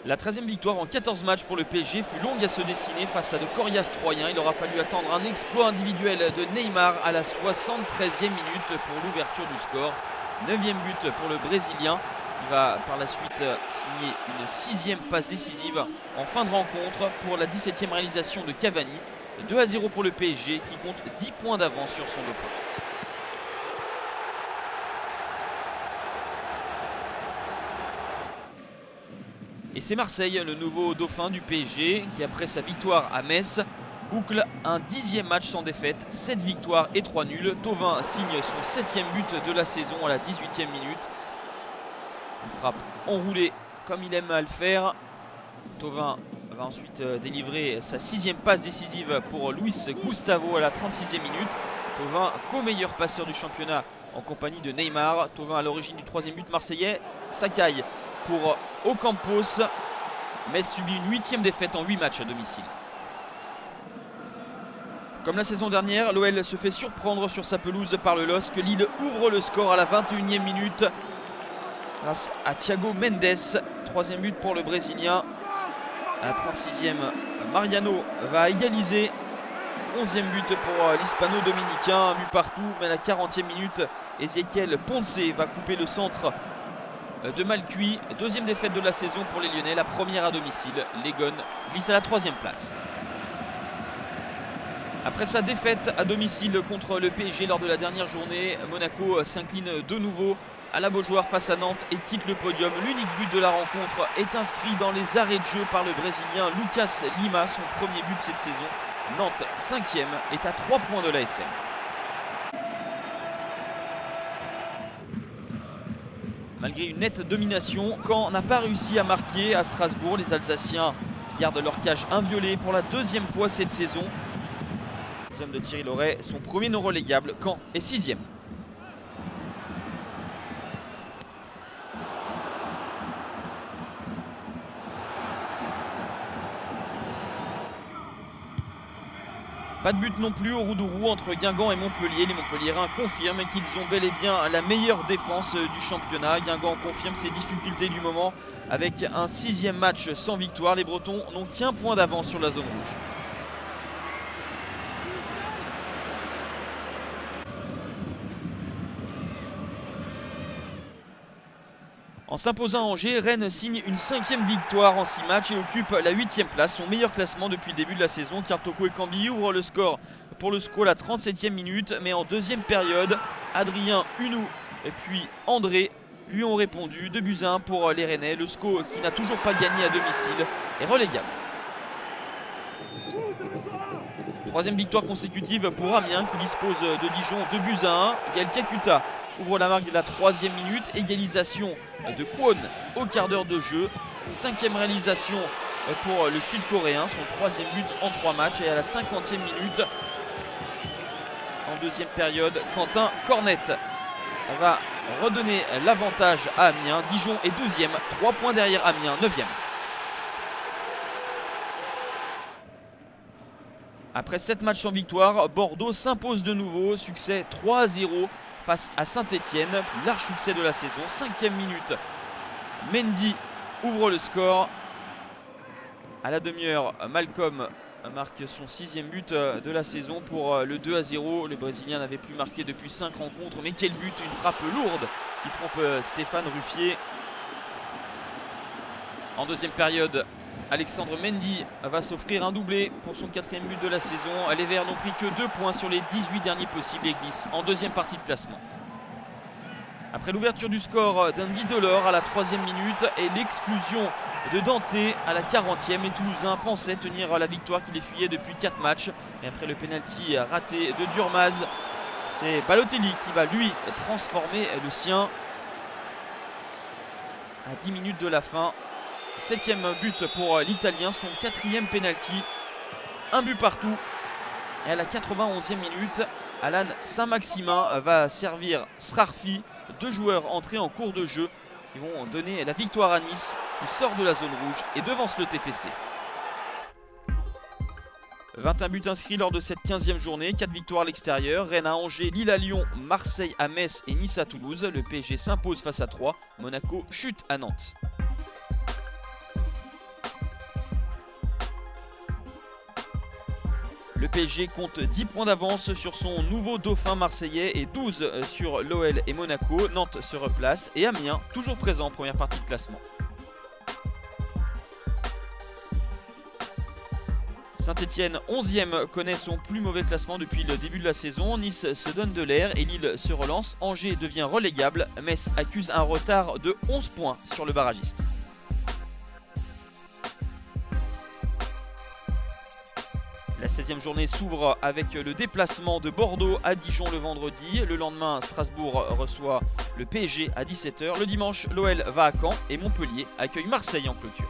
La 13e victoire en 14 matchs pour le PSG fut longue à se dessiner face à de coriaces Troyens. Il aura fallu attendre un exploit individuel de Neymar à la 73e minute pour l'ouverture du score. 9e but pour le Brésilien qui va par la suite signer une 6e passe décisive en fin de rencontre pour la 17e réalisation de Cavani. 2-0 pour le PSG qui compte 10 points d'avance sur son dauphin. Et c'est Marseille, le nouveau dauphin du PSG, qui après sa victoire à Metz, boucle un 10e match sans défaite, 7 victoires et 3 nuls. Thauvin signe son 7e but de la saison à la 18e minute. Une frappe enroulée comme il aime à le faire. Thauvin va ensuite délivrer sa 6e passe décisive pour Luis Gustavo à la 36e minute. Thauvin, co-meilleur passeur du championnat en compagnie de Neymar. Thauvin à l'origine du 3e but marseillais. Sakai pour Ocampos. Metz subit une 8e défaite en 8 matchs à domicile. Comme la saison dernière, l'OL se fait surprendre sur sa pelouse par le LOSC. Lille ouvre le score à la 21e minute grâce à Thiago Mendes. 3e but pour le Brésilien. À la 36e, Mariano va égaliser. 11e but pour l'Hispano-Dominicain. Un but partout, mais à la 40e minute, Ezequiel Ponce va couper le centre de Malcuit. 2e défaite de la saison pour les Lyonnais, la première à domicile. Les Gones glissent à la 3e place. Après sa défaite à domicile contre le PSG lors de la dernière journée, Monaco s'incline de nouveau à la Beaujoire face à Nantes et quitte le podium. L'unique but de la rencontre est inscrit dans les arrêts de jeu par le Brésilien Lucas Lima, son premier but cette saison. Nantes 5e est à 3 points de l'ASM. Malgré une nette domination, Caen n'a pas réussi à marquer à Strasbourg. Les Alsaciens gardent leur cage inviolée pour la 2e fois cette saison. Les hommes de Thierry Loret sont premiers non relégables. Caen est 6e. Pas de but non plus au Roudourou entre Guingamp et Montpellier. Les Montpelliérains confirment qu'ils ont bel et bien la meilleure défense du championnat. Guingamp confirme ses difficultés du moment avec un 6e match sans victoire. Les Bretons n'ont qu'un point d'avance sur la zone rouge. En s'imposant à Angers, Rennes signe une 5e victoire en 6 matchs et occupe la 8e place, son meilleur classement depuis le début de la saison. Car Toko Ekambi ouvre le score pour le SCO à la 37e minute, mais en 2e période, Adrien Hunou et puis André lui ont répondu. 2-1 pour les Rennais. Le SCO, qui n'a toujours pas gagné à domicile, est relégable. 3e victoire consécutive pour Amiens qui dispose de Dijon. 2-1. Gaël Kakuta ouvre la marque de la 3e minute. Égalisation de Kwon au quart d'heure de jeu. 5e réalisation pour le Sud-Coréen, son 3e but en 3 matchs. Et à la 50e minute, en 2e période, Quentin Cornette va redonner l'avantage à Amiens. Dijon est 2e, 3 points derrière Amiens, 9e. Après 7 matchs sans victoire, Bordeaux s'impose de nouveau. Succès 3-0 face à Saint-Etienne. Plus large succès de la saison. 5e minute, Mendy ouvre le score. À la demi-heure, Malcolm marque son 6e but de la saison pour le 2-0. Le Brésilien n'avait plus marqué depuis 5 rencontres. Mais quel but, une frappe lourde qui trompe Stéphane Ruffier. En 2e période, Alexandre Mendy va s'offrir un doublé pour son 4e but de la saison. Les Verts n'ont pris que 2 points sur les 18 derniers possibles et glissent en 2e partie de classement. Après l'ouverture du score d'Andy Delors à la 3e minute et l'exclusion de Dante à la 40e, les Toulousains pensaient tenir la victoire qui les fuyait depuis 4 matchs. Et après le pénalty raté de Durmaz, c'est Balotelli qui va lui transformer le sien. À 10 minutes de la fin, 7e but pour l'Italien, son 4e pénalty. Un but partout. Et à la 91e minute, Alan Saint-Maximin va servir Srarfi. 2 joueurs entrés en cours de jeu qui vont donner la victoire à Nice, qui sort de la zone rouge et devance le TFC. 21 buts inscrits lors de cette 15e journée, 4 victoires à l'extérieur. Rennes à Angers, Lille à Lyon, Marseille à Metz et Nice à Toulouse. Le PSG s'impose face à 3. Monaco chute à Nantes. Le PSG compte 10 points d'avance sur son nouveau dauphin marseillais et 12 sur l'OL et Monaco. Nantes se replace et Amiens toujours présent en première partie de classement. Saint-Etienne, 11e, connaît son plus mauvais classement depuis le début de la saison. Nice se donne de l'air et Lille se relance. Angers devient relégable. Metz accuse un retard de 11 points sur le barragiste. La 16e journée s'ouvre avec le déplacement de Bordeaux à Dijon le vendredi. Le lendemain, Strasbourg reçoit le PSG à 17 h. Le dimanche, l'OL va à Caen et Montpellier accueille Marseille en clôture.